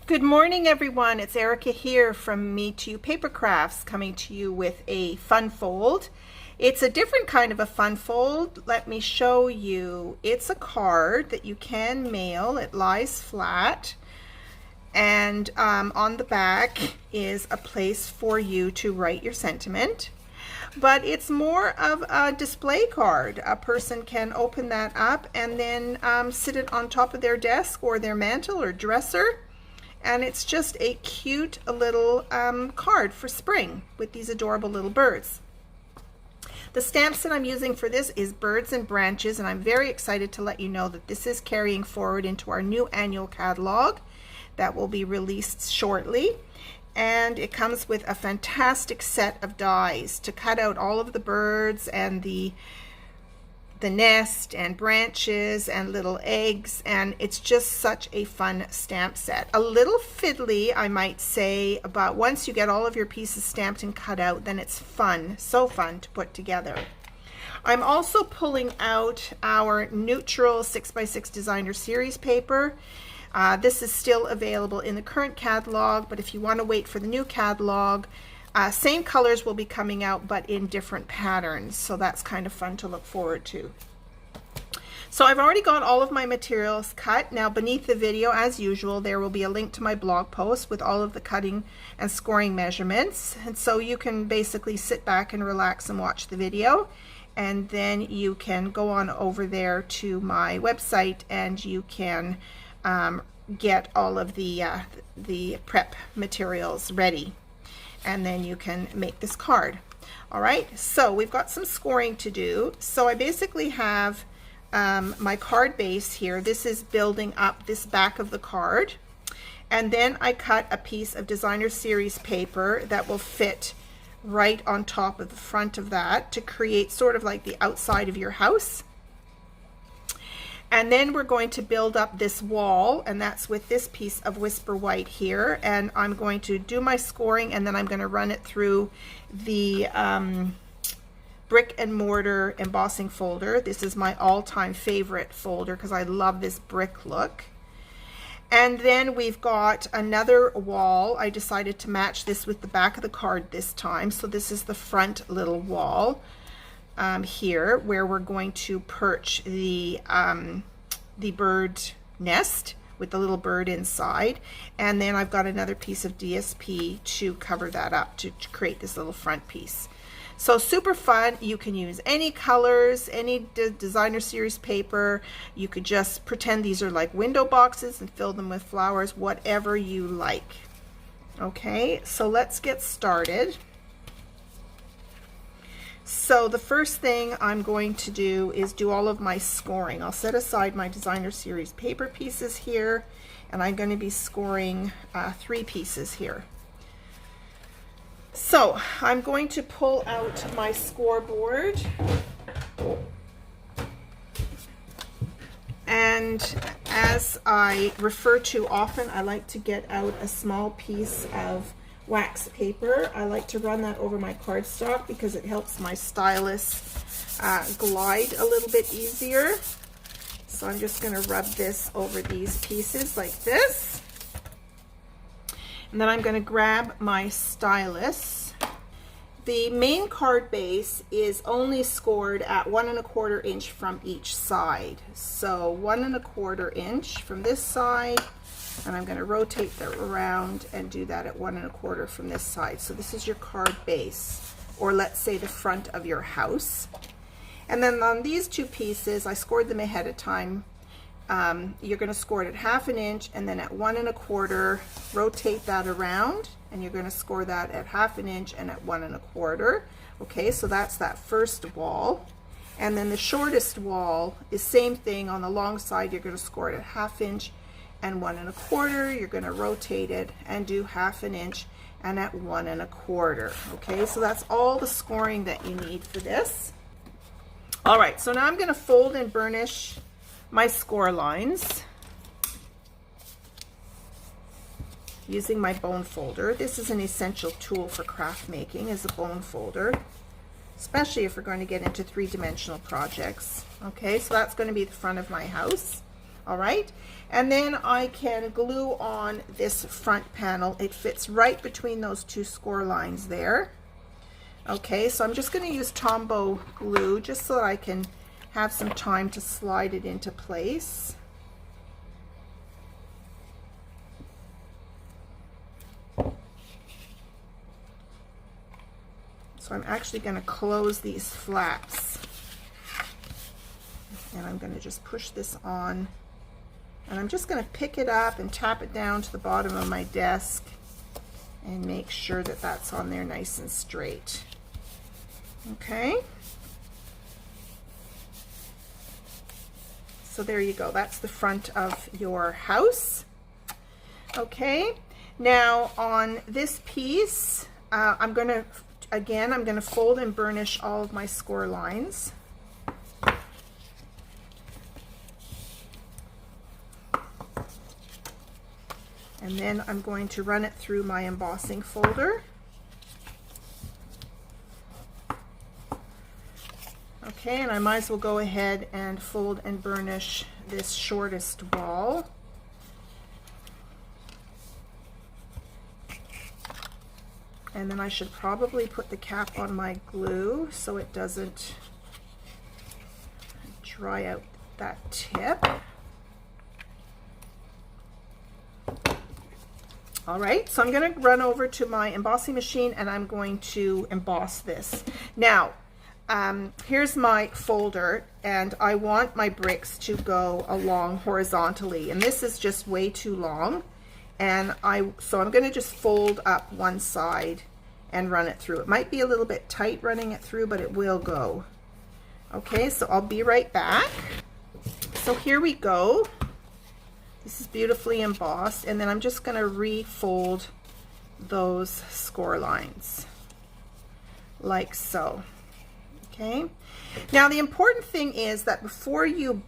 Good morning, everyone. It's Erica here from Me to You Paper Crafts, coming to you with a fun fold. It's a different kind of a fun fold. Let me show you. It's a card that you can mail. It lies flat, and on the back is a place for you to write your sentiment. But it's more of a display card. A person can open that up and then sit it on top of their desk or their mantel or dresser. And it's just a cute little card for spring with these adorable little birds. The stamps that I'm using for this is Birds and Branches, and I'm very excited to let you know that this is carrying forward into our new annual catalog that will be released shortly. And it comes with a fantastic set of dies to cut out all of the birds and the nest and branches and little eggs, and it's just such a fun stamp set. A little fiddly, I might say, but once you get all of your pieces stamped and cut out, then it's fun, so fun to put together. I'm also pulling out our neutral 6x6 designer series paper. This is still available in the current catalog, but if you want to wait for the new catalog, same colors will be coming out, but in different patterns, so that's kind of fun to look forward to. So I've already got all of my materials cut. Now beneath the video, as usual, there will be a link to my blog post with all of the cutting and scoring measurements, and so you can basically sit back and relax and watch the video, and then you can go on over there to my website and you can get all of the prep materials ready, and then you can make this card. All right, so we've got some scoring to do. So I basically have my card base here. This is building up this back of the card, and then I cut a piece of designer series paper that will fit right on top of the front of that to create sort of like the outside of your house. And then we're going to build up this wall, and that's with this piece of Whisper White here. And I'm going to do my scoring, and then I'm going to run it through the brick and mortar embossing folder. This is my all-time favorite folder because I love this brick look. And then we've got another wall. I decided to match this with the back of the card this time. So this is the front little wall. Here where we're going to perch the bird nest with the little bird inside, and then I've got another piece of DSP to cover that up to create this little front piece. So super fun. You can use any colors, any designer series paper. You could just pretend these are like window boxes and fill them with flowers, whatever you like. Okay, so let's get started. So the first thing I'm going to do is do all of my scoring. I'll set aside my designer series paper pieces here, and I'm going to be scoring 3 pieces here. So I'm going to pull out my scoreboard, and as I refer to often, I like to get out a small piece of wax paper. I like to run that over my cardstock because it helps my stylus glide a little bit easier. So I'm just going to rub this over these pieces like this. And then I'm going to grab my stylus. The main card base is only scored at 1 1/4 inch from each side. So 1 1/4 inch from this side, and I'm going to rotate that around and do that at 1 1/4 from this side. So this is your card base, or let's say the front of your house. And then on these 2 pieces, I scored them ahead of time. You're going to score it at 1/2 inch, and then at 1 1/4, rotate that around, and you're going to score that at 1/2 inch and at 1 1/4. Okay, so that's that first wall. And then the shortest wall is same thing. On the long side, you're going to score it at 1/2 inch and 1 1/4. You're going to rotate it and do 1/2 inch and at 1 1/4. Okay, so that's all the scoring that you need for this. All right, so now I'm going to fold and burnish my score lines using my bone folder. This is an essential tool for craft making, is a bone folder, especially if we're going to get into 3-dimensional projects. Okay, so that's going to be the front of my house. All right, and then I can glue on this front panel. It fits right between those two score lines there. Okay, so I'm just going to use Tombow glue just so that I can have some time to slide it into place. So I'm actually going to close these flaps, and I'm going to just push this on, and I'm just going to pick it up and tap it down to the bottom of my desk and make sure that that's on there nice and straight. Okay, so there you go, that's the front of your house. Okay, now on this piece I'm going to fold and burnish all of my score lines. And then I'm going to run it through my embossing folder. Okay, and I might as well go ahead and fold and burnish this shortest wall. And then I should probably put the cap on my glue so it doesn't dry out that tip. All right, so I'm going to run over to my embossing machine and I'm going to emboss this. Now, here's my folder, and I want my bricks to go along horizontally, and this is just way too long. And so I'm going to just fold up one side and run it through. It might be a little bit tight running it through, but it will go. Okay, so I'll be right back. So here we go. This is beautifully embossed, and then I'm just going to refold those score lines like so. Okay, now the important thing is that before you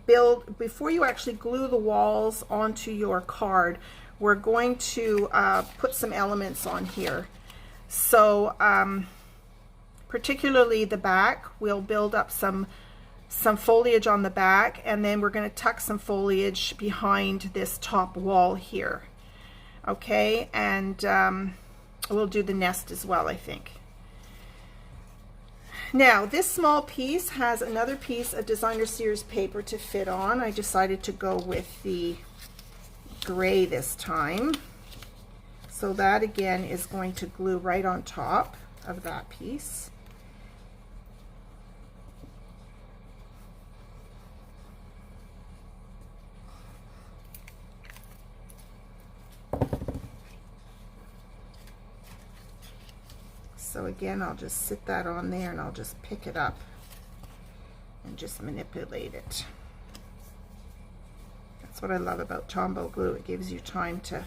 actually glue the walls onto your card, we're going to put some elements on here. So particularly the back, we'll build up some foliage on the back, and then we're going to tuck some foliage behind this top wall here. Okay, and we'll do the nest as well, I think. Now this small piece has another piece of designer series paper to fit on. I decided to go with the gray this time. So that again is going to glue right on top of that piece. So again, I'll just sit that on there and I'll just pick it up and just manipulate it. That's what I love about Tombow glue. It gives you time to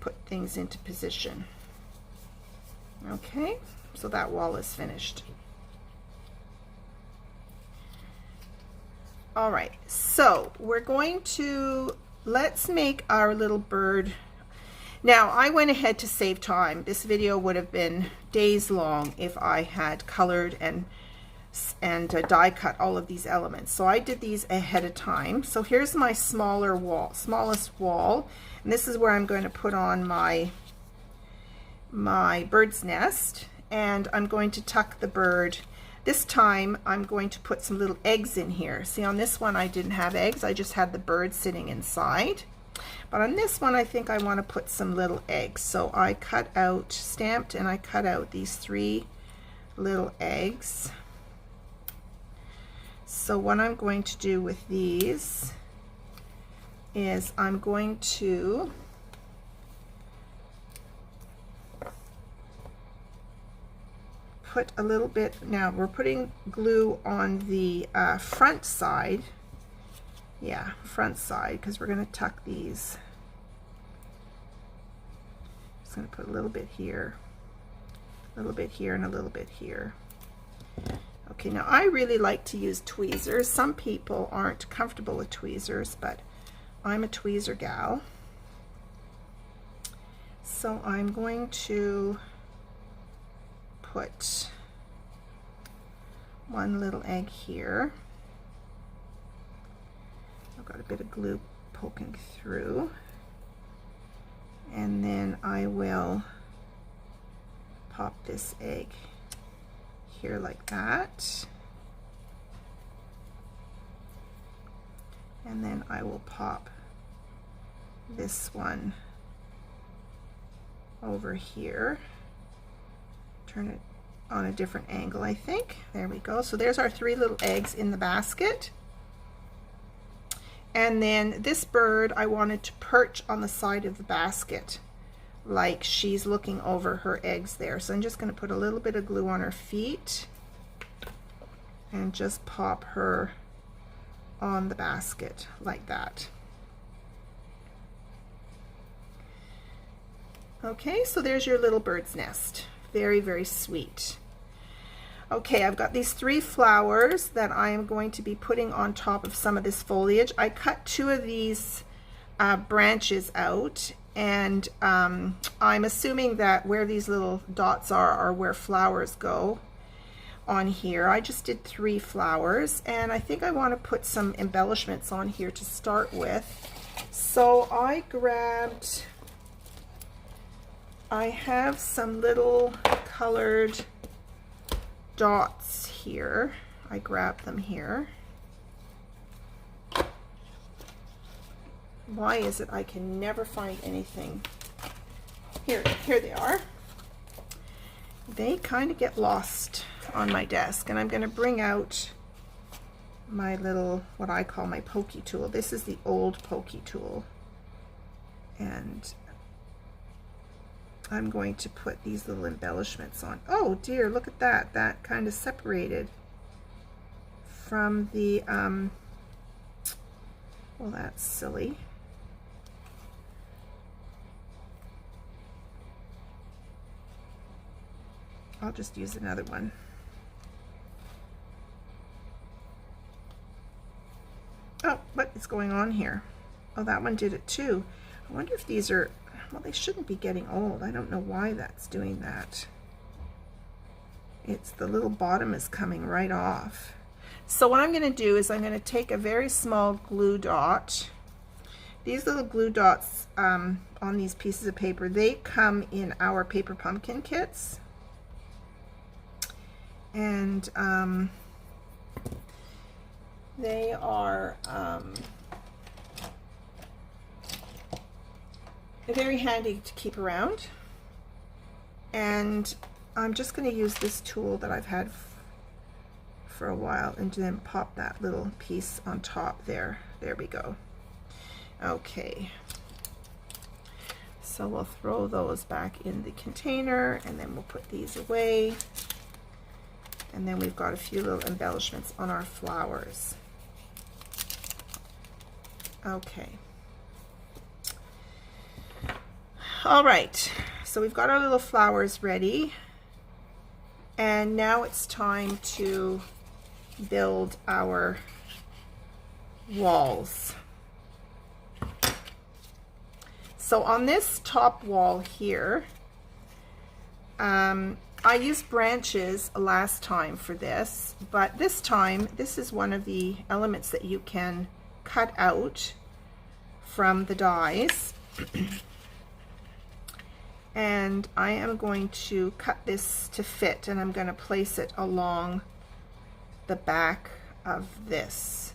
put things into position. Okay, so that wall is finished. All right, so we're going to, let's make our little bird. Now, I went ahead to save time. This video would have been days long if I had colored and die cut all of these elements. So I did these ahead of time. So here's my smallest wall, and this is where I'm going to put on my bird's nest, and I'm going to tuck the bird. This time I'm going to put some little eggs in here. See, on this one I didn't have eggs, I just had the bird sitting inside. But on this one I think I want to put some little eggs. So I cut out, stamped, and I cut out these 3 little eggs. So what I'm going to do with these is I'm going to put a little bit, now we're putting glue on the front side. Yeah, front side, because we're going to tuck these. Just going to put a little bit here, a little bit here, and a little bit here. Okay, now I really like to use tweezers. Some people aren't comfortable with tweezers, but I'm a tweezer gal. So I'm going to put one little egg here. got a bit of glue poking through. And then I will pop this egg here like that. And then I will pop this one over here. Turn it on a different angle, I think. There we go. So there's our 3 little eggs in the basket. And then this bird, I wanted to perch on the side of the basket like she's looking over her eggs there. So I'm just going to put a little bit of glue on her feet and just pop her on the basket like that. Okay, so there's your little bird's nest. Very, very sweet. Okay, I've got these 3 flowers that I am going to be putting on top of some of this foliage. I cut 2 of these branches out, and I'm assuming that where these little dots are where flowers go on here. I just did 3 flowers, and I think I want to put some embellishments on here to start with. So I have some little colored dots here. I grabbed them here. Why is it I can never find anything? Here they are. They kind of get lost on my desk, and I'm going to bring out my little, what I call my pokey tool. This is the old pokey tool, and I'm going to put these little embellishments on. Oh dear, look at that. That kind of separated from the, well, that's silly. I'll just use another one. Oh, what is going on here? Oh, that one did it too. I wonder if these are, well, they shouldn't be getting old. I don't know why that's doing that. It's the little bottom is coming right off. So what I'm going to do is I'm going to take a very small glue dot. These little glue dots on these pieces of paper, they come in our paper pumpkin kits. And they are very handy to keep around. And I'm just going to use this tool that I've had for a while and then pop that little piece on top there. There we go. Okay. So we'll throw those back in the container, and then we'll put these away. And then we've got a few little embellishments on our flowers. Okay. All right, so we've got our little flowers ready, and now it's time to build our walls. So on this top wall here, I used branches last time for this, but this time this is one of the elements that you can cut out from the dies. And I am going to cut this to fit, and I'm going to place it along the back of this.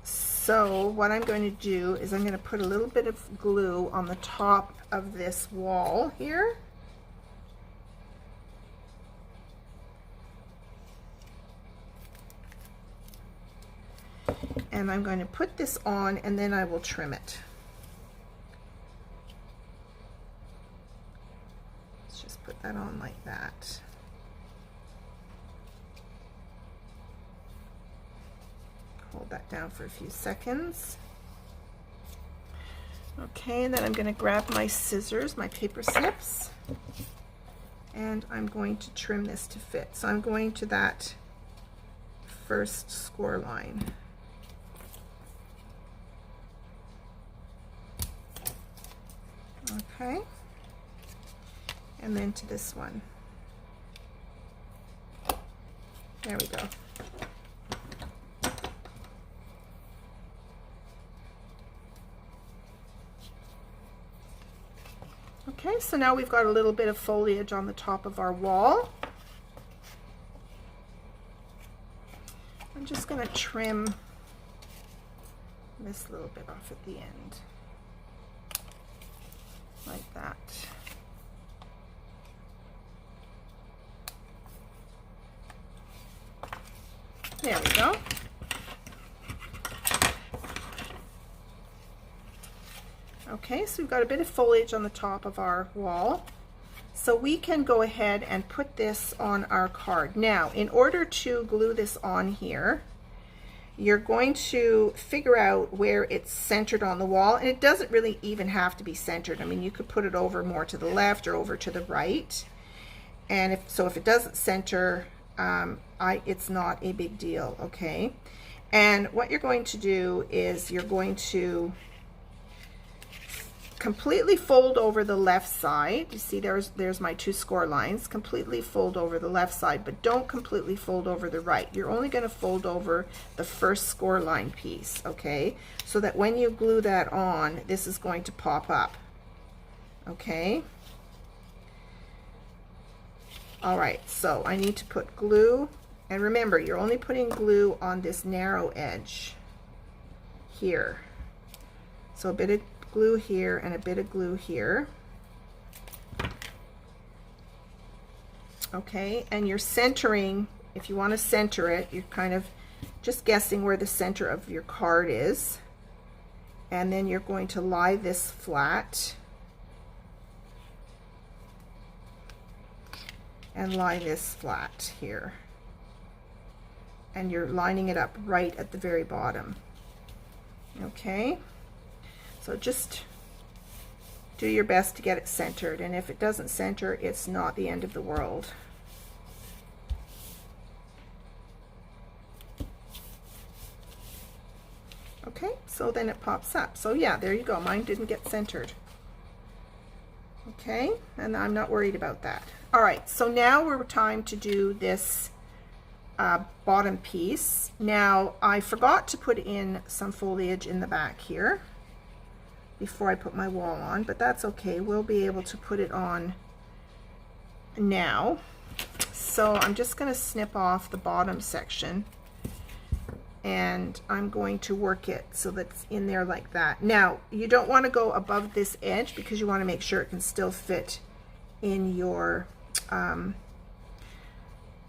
So what I'm going to do is I'm going to put a little bit of glue on the top of this wall here. And I'm going to put this on, and then I will trim it. Let's just put that on like that. Hold that down for a few seconds. Okay, and then I'm going to grab my scissors, my paper snips, and I'm going to trim this to fit. So I'm going to that first score line. Okay, and then to this one. There we go. Okay, so now we've got a little bit of foliage on the top of our wall. I'm just going to trim this little bit off at the end, like that. There we go. Okay, so we've got a bit of foliage on the top of our wall. So we can go ahead and put this on our card. Now, in order to glue this on here, you're going to figure out where it's centered on the wall. And it doesn't really even have to be centered. I mean, you could put it over more to the left or over to the right. And if it doesn't center, it's not a big deal, okay? And what you're going to do is you're going to completely fold over the left side. You see there's my two score lines. Completely fold over the left side, but don't completely fold over the right. You're only going to fold over the first score line piece, okay? So that when you glue that on, this is going to pop up, okay? All right, so I need to put glue, and remember, you're only putting glue on this narrow edge here. So a bit of glue here and a bit of glue here. Okay, and you're centering, if you want to center it, you're kind of just guessing where the center of your card is. And then you're going to lie this flat and lie this flat here. And you're lining it up right at the very bottom. Okay. So just do your best to get it centered, and if it doesn't center, it's not the end of the world. Okay, so then it pops up. So yeah, there you go. Mine didn't get centered. Okay, and I'm not worried about that. All right, so now we're time to do this bottom piece. Now, I forgot to put in some foliage in the back here before I put my wall on, but that's okay. We'll be able to put it on now. So I'm just going to snip off the bottom section, and I'm going to work it so that's in there like that. Now, you don't want to go above this edge because you want to make sure it can still fit in your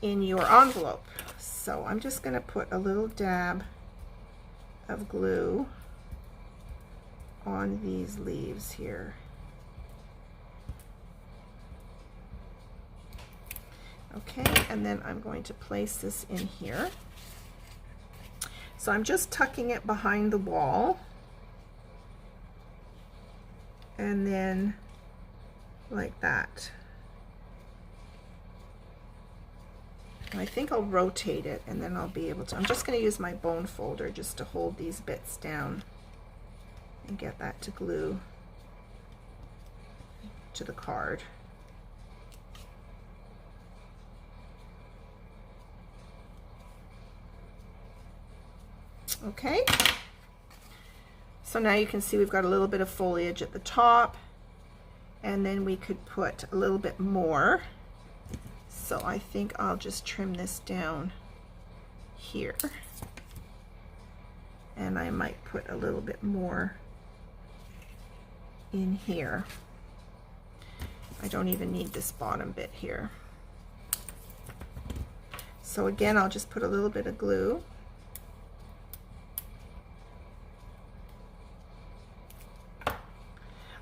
envelope. So I'm just going to put a little dab of glue on these leaves here. Okay, and then I'm going to place this in here. So I'm just tucking it behind the wall, and then like that. And I think I'll rotate it, and then I'll be able to, I'm just going to use my bone folder just to hold these bits down and get that to glue to the card. Okay, so now you can see we've got a little bit of foliage at the top, and then we could put a little bit more. So I think I'll just trim this down here, and I might put a little bit more in here. I don't even need this bottom bit here. So again, I'll just put a little bit of glue.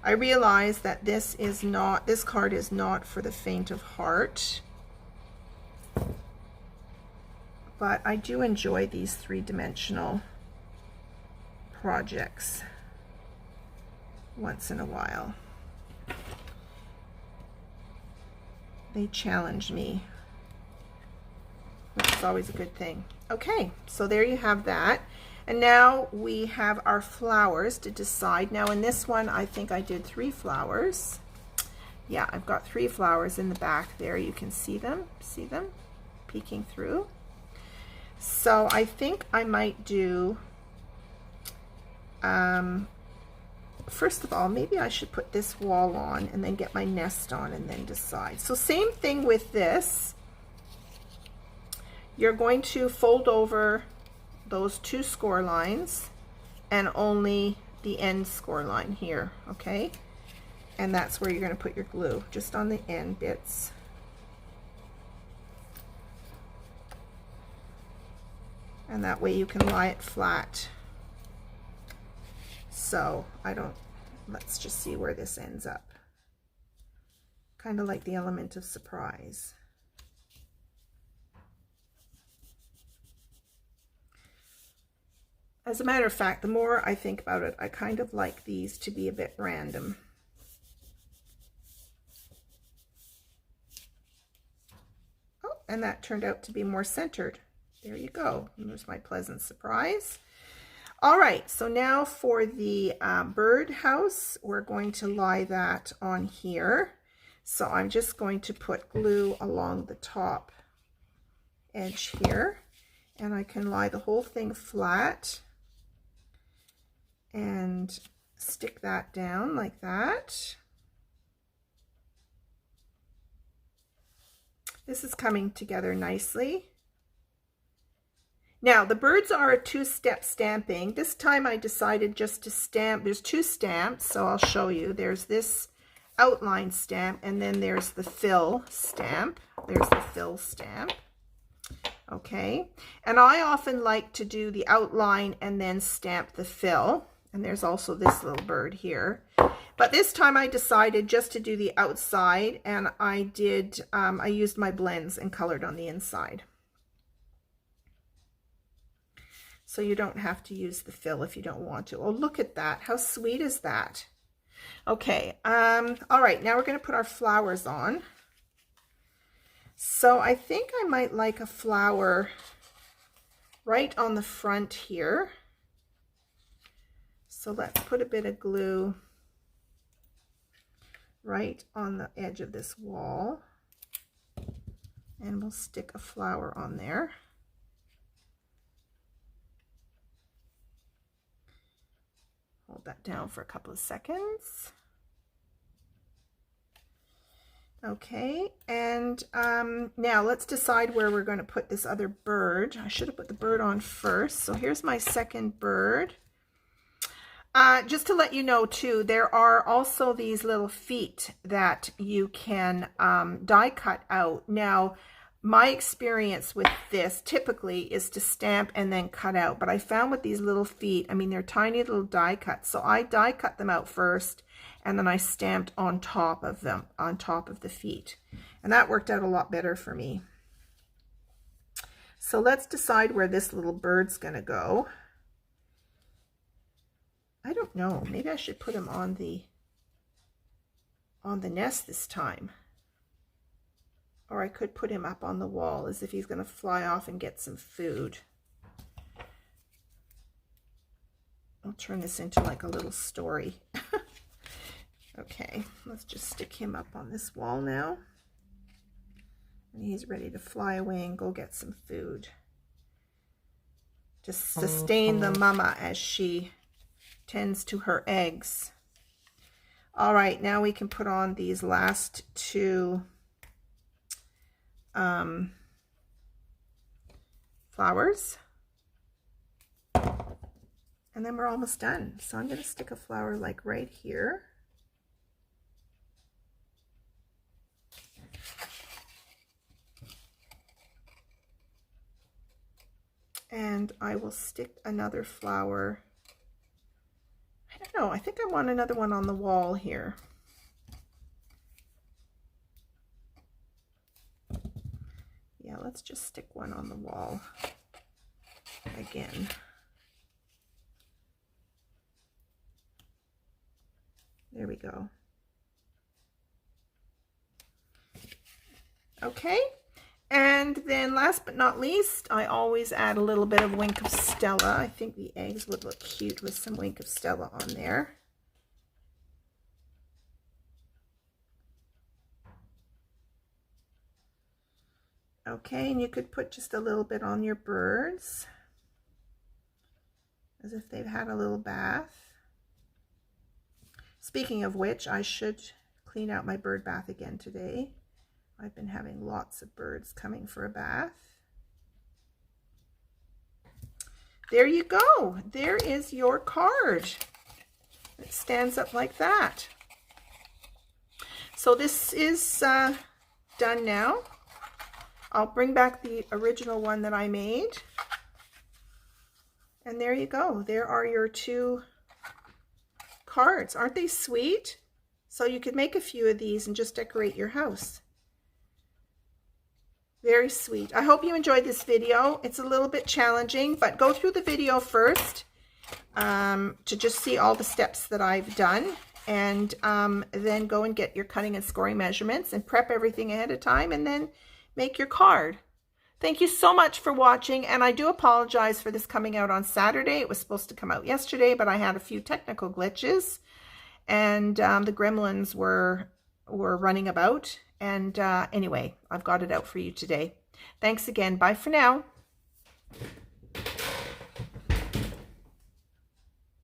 I realize that this card is not for the faint of heart, but I do enjoy these three-dimensional projects once in a while. They challenge me, which is always a good thing. Okay, so there you have that. And now we have our flowers to decide. Now in this one, I think I did 3 flowers. Yeah, I've got 3 flowers in the back there. You can see them peeking through. So I think I might do first of all, maybe I should put this wall on and then get my nest on and then decide. So same thing with this. You're going to fold over those two score lines and only the end score line here, okay? And that's where you're going to put your glue, just on the end bits. And that way you can lie it flat. So let's just see where this ends up. Kind of like the element of surprise. As a matter of fact, the more I think about it, I kind of like these to be a bit random. Oh, and that turned out to be more centered. There you go. And there's my pleasant surprise. All right, so now for the bird house, we're going to lie that on here. So I'm just going to put glue along the top edge here, and I can lie the whole thing flat and stick that down like that. This is coming together nicely. Now the birds are a two-step stamping. This time I decided just to stamp. There's two stamps, so I'll show you. There's this outline stamp, and then there's the fill stamp. There's the fill stamp. Okay, and I often like to do the outline and then stamp the fill. And there's also this little bird here. But this time I decided just to do the outside, and I used my blends and colored on the inside. So you don't have to use the fill if you don't want to. Oh, look at that. How sweet is that? Okay, all right, now we're going to put our flowers on. So I think I might like a flower right on the front here. So let's put a bit of glue right on the edge of this wall, and we'll stick a flower on there. Hold that down for a couple of seconds. Okay, and now let's decide where we're going to put this other bird. I should have put the bird on first. So here's my second bird. Just to let you know too, there are also these little feet that you can die cut out. Now, my experience with this typically is to stamp and then cut out, but I found with these little feet, I mean, they're tiny little die cuts. So I die cut them out first, and then I stamped on top of them, on top of the feet. And that worked out a lot better for me. So let's decide where this little bird's gonna go. I don't know, maybe I should put him on the nest this time. Or I could put him up on the wall as if he's going to fly off and get some food. I'll turn this into like a little story. Okay, let's just stick him up on this wall now. And he's ready to fly away and go get some food. To sustain the mama as she tends to her eggs. All right, now we can put on these last two flowers, and then we're almost done. So I'm going to stick a flower like right here. And I will stick another flower. I don't know, I think I want another one on the wall here. Yeah, let's just stick one on the wall again. There we go. Okay, and then last but not least, I always add a little bit of Wink of Stella. I think the eggs would look cute with some Wink of Stella on there. Okay, and you could put just a little bit on your birds, as if they've had a little bath. Speaking of which, I should clean out my bird bath again today. I've been having lots of birds coming for a bath. There you go. There is your card. It stands up like that. So this is done now. I'll bring back the original one that I made. And there you go. There are your 2 cards. Aren't they sweet? So you could make a few of these and just decorate your house. Very sweet. I hope you enjoyed this video. It's a little bit challenging, but go through the video first to just see all the steps that I've done, and then go and get your cutting and scoring measurements and prep everything ahead of time, and then make your card. Thank you so much for watching, and I do apologize for this coming out on Saturday. It was supposed to come out yesterday, but I had a few technical glitches, and the gremlins were running about. And anyway, I've got it out for you today. Thanks again. Bye for now.